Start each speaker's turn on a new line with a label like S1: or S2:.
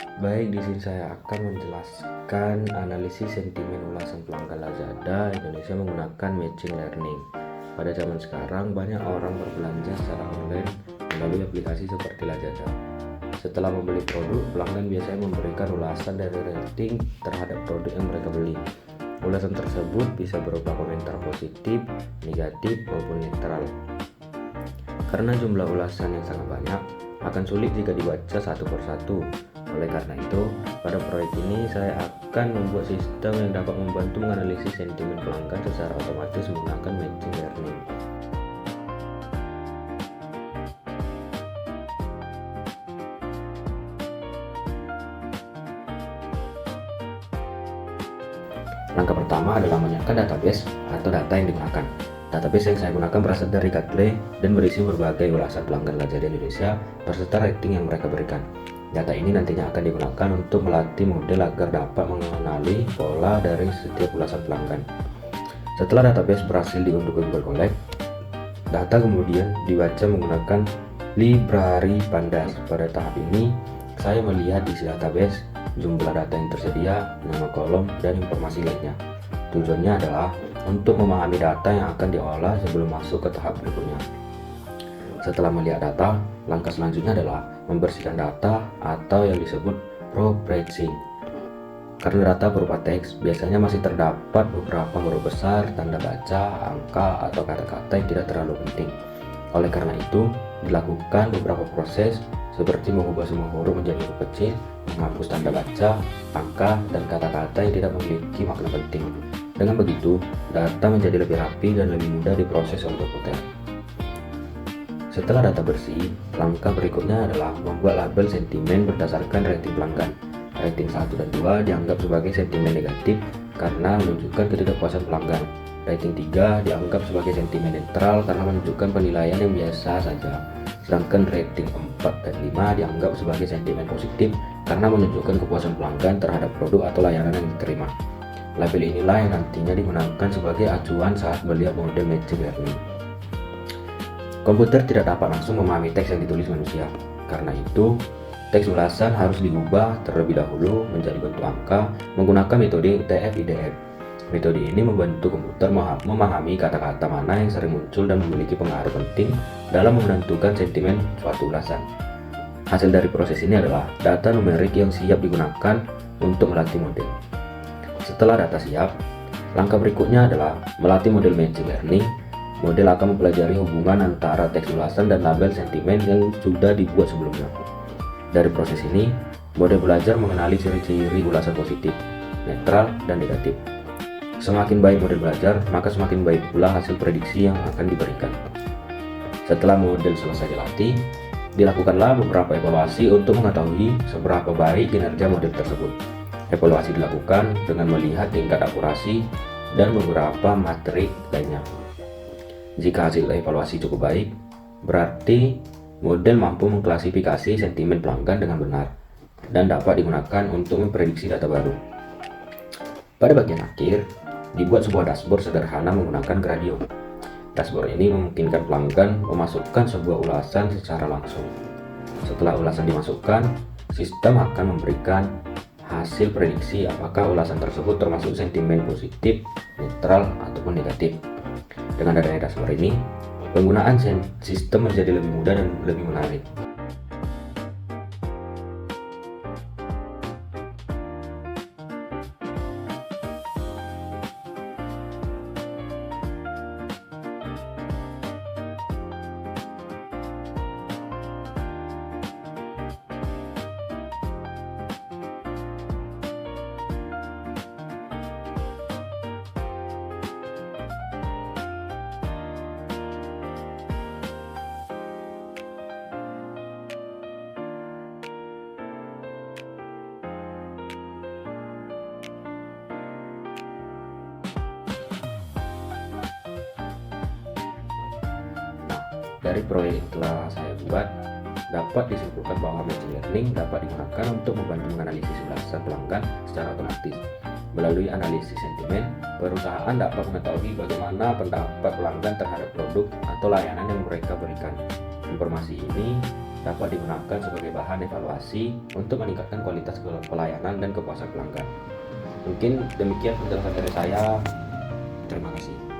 S1: Baik, di sini saya akan menjelaskan analisis sentimen ulasan pelanggan Lazada Indonesia menggunakan machine learning. Pada zaman sekarang, banyak orang berbelanja secara online melalui aplikasi seperti Lazada. Setelah membeli produk, pelanggan biasanya memberikan ulasan dari rating terhadap produk yang mereka beli. Ulasan tersebut bisa berupa komentar positif, negatif, maupun netral. Karena jumlah ulasan yang sangat banyak, akan sulit jika dibaca satu persatu. Oleh karena itu, pada proyek ini saya akan membuat sistem yang dapat membantu menganalisis sentimen pelanggan secara otomatis menggunakan machine learning. Langkah pertama adalah menyiapkan database atau data yang digunakan. Database yang saya gunakan berasal dari Gatle dan berisi berbagai ulasan pelanggan Lazada Indonesia beserta rating yang mereka berikan. Data ini nantinya akan digunakan untuk melatih model agar dapat mengenali pola dari setiap ulasan pelanggan. Setelah database berhasil diunduh ke Google Colab, data kemudian dibaca menggunakan library Pandas. Pada tahap ini, saya melihat isi database, jumlah data yang tersedia, nama kolom, dan informasi lainnya. Tujuannya adalah untuk memahami data yang akan diolah sebelum masuk ke tahap berikutnya. Setelah melihat data, langkah selanjutnya adalah membersihkan data atau yang disebut proofreading. Karena data berupa teks, biasanya masih terdapat beberapa huruf besar, tanda baca, angka, atau kata-kata yang tidak terlalu penting. Oleh karena itu, dilakukan beberapa proses seperti mengubah semua huruf menjadi huruf kecil, menghapus tanda baca, angka, dan kata-kata yang tidak memiliki makna penting. Dengan begitu, data menjadi lebih rapi dan lebih mudah diproses oleh komputer. Setelah data bersih, langkah berikutnya adalah membuat label sentimen berdasarkan rating pelanggan. Rating 1 dan 2 dianggap sebagai sentimen negatif karena menunjukkan ketidakpuasan pelanggan. Rating 3 dianggap sebagai sentimen netral karena menunjukkan penilaian yang biasa saja. Sedangkan rating 4 dan 5 dianggap sebagai sentimen positif karena menunjukkan kepuasan pelanggan terhadap produk atau layanan yang diterima. Label inilah yang nantinya digunakan sebagai acuan saat melihat model machine learning. Komputer tidak dapat langsung memahami teks yang ditulis manusia. Karena itu, teks ulasan harus diubah terlebih dahulu menjadi bentuk angka menggunakan metode UTF-IDF. Metode ini membantu komputer memahami kata-kata mana yang sering muncul dan memiliki pengaruh penting dalam menentukan sentimen suatu ulasan. Hasil dari proses ini adalah data numerik yang siap digunakan untuk melatih model. Setelah data siap, langkah berikutnya adalah melatih model machine learning. Model akan mempelajari hubungan antara teks ulasan dan label sentimen yang sudah dibuat sebelumnya. Dari proses ini, model belajar mengenali ciri-ciri ulasan positif, netral, dan negatif. Semakin baik model belajar, maka semakin baik pula hasil prediksi yang akan diberikan. Setelah model selesai dilatih, dilakukanlah beberapa evaluasi untuk mengetahui seberapa baik kinerja model tersebut. Evaluasi dilakukan dengan melihat tingkat akurasi dan beberapa matrik lainnya. Jika hasil evaluasi cukup baik, berarti model mampu mengklasifikasi sentimen pelanggan dengan benar dan dapat digunakan untuk memprediksi data baru. Pada bagian akhir, dibuat sebuah dashboard sederhana menggunakan Gradio. Dashboard ini memungkinkan pelanggan memasukkan sebuah ulasan secara langsung. Setelah ulasan dimasukkan, sistem akan memberikan hasil prediksi apakah ulasan tersebut termasuk sentimen positif, netral, ataupun negatif. Dengan adanya dashboard ini, penggunaan sistem menjadi lebih mudah dan lebih menarik. Dari proyek yang telah saya buat, dapat disimpulkan bahwa machine learning dapat digunakan untuk membantu menganalisis ulasan pelanggan secara otomatis. Melalui analisis sentimen, perusahaan dapat mengetahui bagaimana pendapat pelanggan terhadap produk atau layanan yang mereka berikan. Informasi ini dapat digunakan sebagai bahan evaluasi untuk meningkatkan kualitas pelayanan dan kepuasan pelanggan. Mungkin demikian penjelasan dari saya. Terima kasih.